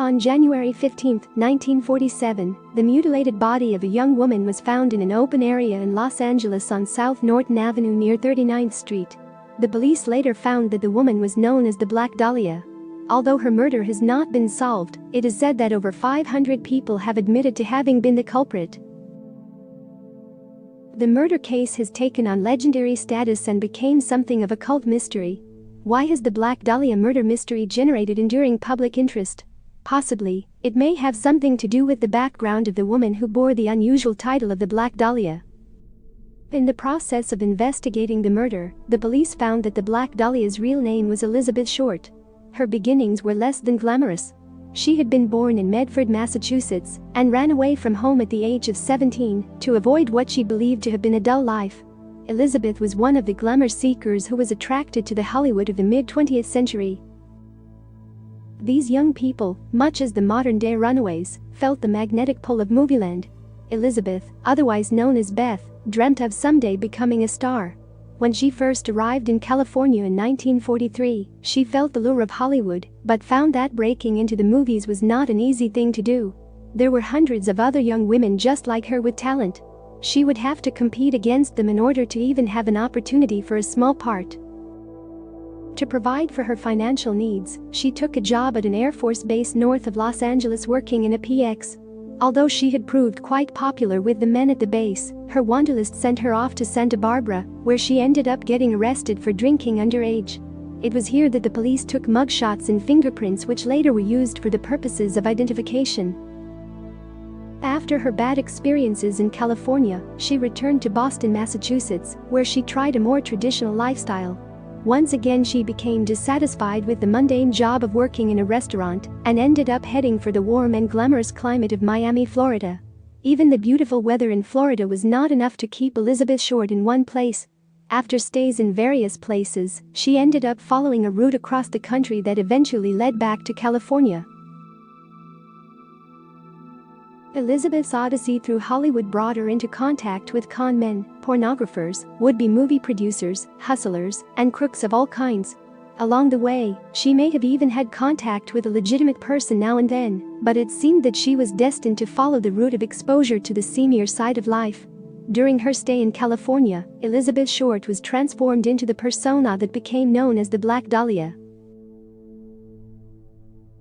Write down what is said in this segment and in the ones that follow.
On January 15, 1947, the mutilated body of a young woman was found in an open area in Los Angeles on South Norton Avenue near 39th Street. The police later found that the woman was known as the Black Dahlia. Although her murder has not been solved, it is said that over 500 people have admitted to having been the culprit. The murder case has taken on legendary status and became something of a cult mystery. Why has the Black Dahlia murder mystery generated enduring public interest? Possibly, it may have something to do with the background of the woman who bore the unusual title of the Black Dahlia. In the process of investigating the murder, the police found that the Black Dahlia's real name was Elizabeth Short. Her beginnings were less than glamorous. She had been born in Medford, Massachusetts, and ran away from home at the age of 17 to avoid what she believed to have been a dull life. Elizabeth was one of the glamour seekers who was attracted to the Hollywood of the mid-20th century. These young people, much as the modern-day runaways, felt the magnetic pull of movieland. Elizabeth, otherwise known as Beth, dreamt of someday becoming a star. When she first arrived in California in 1943, she felt the lure of Hollywood, but found that breaking into the movies was not an easy thing to do. There were hundreds of other young women just like her with talent. She would have to compete against them in order to even have an opportunity for a small part. To provide for her financial needs, she took a job at an Air Force base north of Los Angeles working in a PX. Although she had proved quite popular with the men at the base, her wanderlust sent her off to Santa Barbara, where she ended up getting arrested for drinking underage. It was here that the police took mugshots and fingerprints which later were used for the purposes of identification. After her bad experiences in California, she returned to Boston, Massachusetts, where she tried a more traditional lifestyle. Once again she became dissatisfied with the mundane job of working in a restaurant and ended up heading for the warm and glamorous climate of Miami, Florida. Even the beautiful weather in Florida was not enough to keep Elizabeth Short in one place. After stays in various places, she ended up following a route across the country that eventually led back to California. Elizabeth's odyssey through Hollywood brought her into contact with con men, pornographers, would-be movie producers, hustlers, and crooks of all kinds. Along the way, she may have even had contact with a legitimate person now and then, but it seemed that she was destined to follow the route of exposure to the seamier side of life. During her stay in California, Elizabeth Short was transformed into the persona that became known as the Black Dahlia.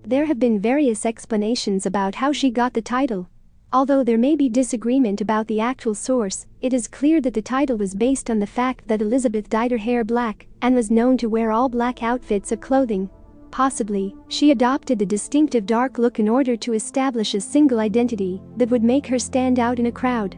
There have been various explanations about how she got the title. Although there may be disagreement about the actual source, it is clear that the title was based on the fact that Elizabeth dyed her hair black and was known to wear all black outfits of clothing. Possibly, she adopted the distinctive dark look in order to establish a single identity that would make her stand out in a crowd.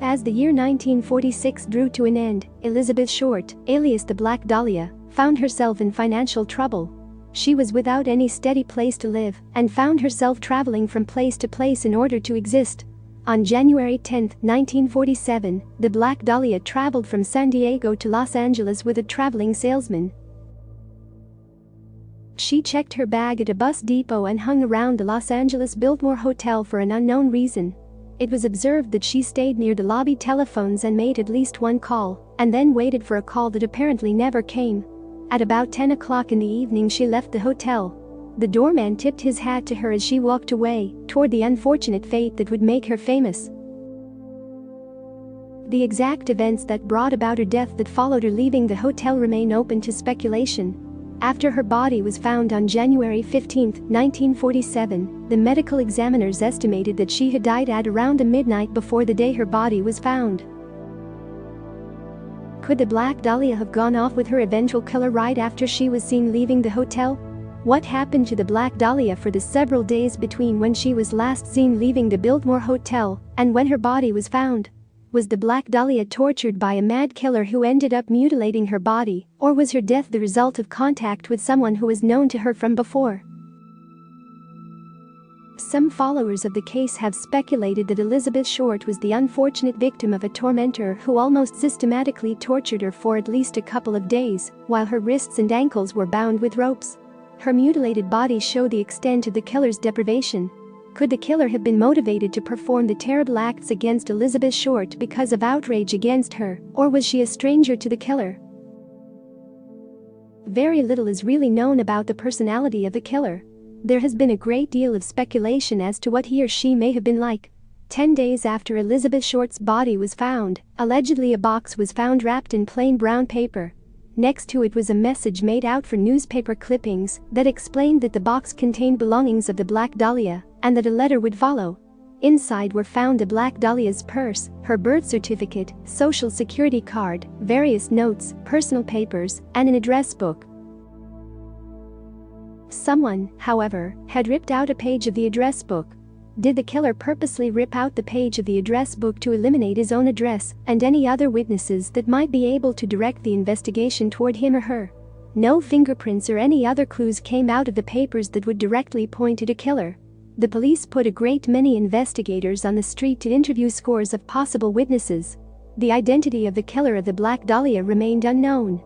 As the year 1946 drew to an end, Elizabeth Short, alias the Black Dahlia, found herself in financial trouble. She was without any steady place to live and found herself traveling from place to place in order to exist. On January 10, 1947, the Black Dahlia traveled from San Diego to Los Angeles with a traveling salesman. She checked her bag at a bus depot and hung around the Los Angeles Biltmore Hotel for an unknown reason. It was observed that she stayed near the lobby telephones and made at least one call, and then waited for a call that apparently never came. At about 10 o'clock in the evening she left the hotel. The doorman tipped his hat to her as she walked away, toward the unfortunate fate that would make her famous. The exact events that brought about her death that followed her leaving the hotel remain open to speculation. After her body was found on January 15, 1947, the medical examiners estimated that she had died at around midnight before the day her body was found. Could the Black Dahlia have gone off with her eventual killer right after she was seen leaving the hotel? What happened to the Black Dahlia for the several days between when she was last seen leaving the Biltmore Hotel and when her body was found? Was the Black Dahlia tortured by a mad killer who ended up mutilating her body, or was her death the result of contact with someone who was known to her from before? Some followers of the case have speculated that Elizabeth Short was the unfortunate victim of a tormentor who almost systematically tortured her for at least a couple of days, while her wrists and ankles were bound with ropes. Her mutilated body showed the extent of the killer's deprivation. Could the killer have been motivated to perform the terrible acts against Elizabeth Short because of outrage against her, or was she a stranger to the killer? Very little is really known about the personality of the killer. There has been a great deal of speculation as to what he or she may have been like. 10 days after Elizabeth Short's body was found, allegedly a box was found wrapped in plain brown paper. Next to it was a message made out for newspaper clippings that explained that the box contained belongings of the Black Dahlia and that a letter would follow. Inside were found the Black Dahlia's purse, her birth certificate, social security card, various notes, personal papers, and an address book. Someone, however, had ripped out a page of the address book. Did the killer purposely rip out the page of the address book to eliminate his own address and any other witnesses that might be able to direct the investigation toward him or her? No fingerprints or any other clues came out of the papers that would directly point to the killer. The police put a great many investigators on the street to interview scores of possible witnesses. The identity of the killer of the Black Dahlia remained unknown.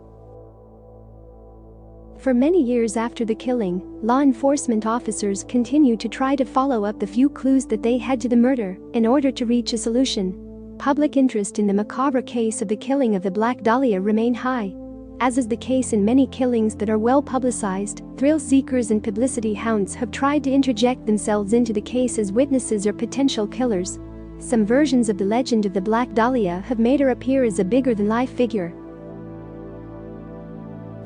For many years after the killing, law enforcement officers continued to try to follow up the few clues that they had to the murder in order to reach a solution. Public interest in the macabre case of the killing of the Black Dahlia remained high. As is the case in many killings that are well publicized, thrill seekers and publicity hounds have tried to interject themselves into the case as witnesses or potential killers. Some versions of the legend of the Black Dahlia have made her appear as a bigger-than-life figure.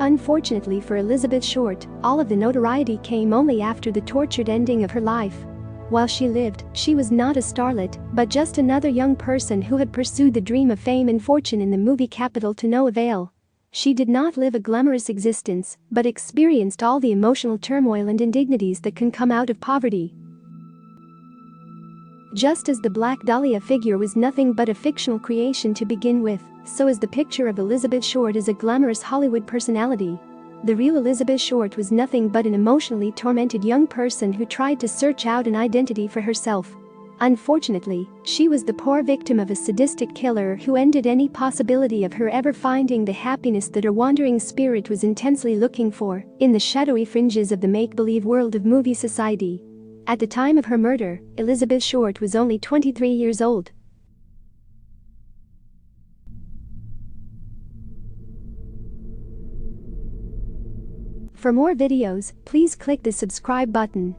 Unfortunately for Elizabeth Short, all of the notoriety came only after the tortured ending of her life. While she lived, she was not a starlet, but just another young person who had pursued the dream of fame and fortune in the movie capital to no avail. She did not live a glamorous existence, but experienced all the emotional turmoil and indignities that can come out of poverty. Just as the Black Dahlia figure was nothing but a fictional creation to begin with, so is the picture of Elizabeth Short as a glamorous Hollywood personality. The real Elizabeth Short was nothing but an emotionally tormented young person who tried to search out an identity for herself. Unfortunately, she was the poor victim of a sadistic killer who ended any possibility of her ever finding the happiness that her wandering spirit was intensely looking for in the shadowy fringes of the make-believe world of movie society. At the time of her murder, Elizabeth Short was only 23 years old. For more videos, please click the subscribe button.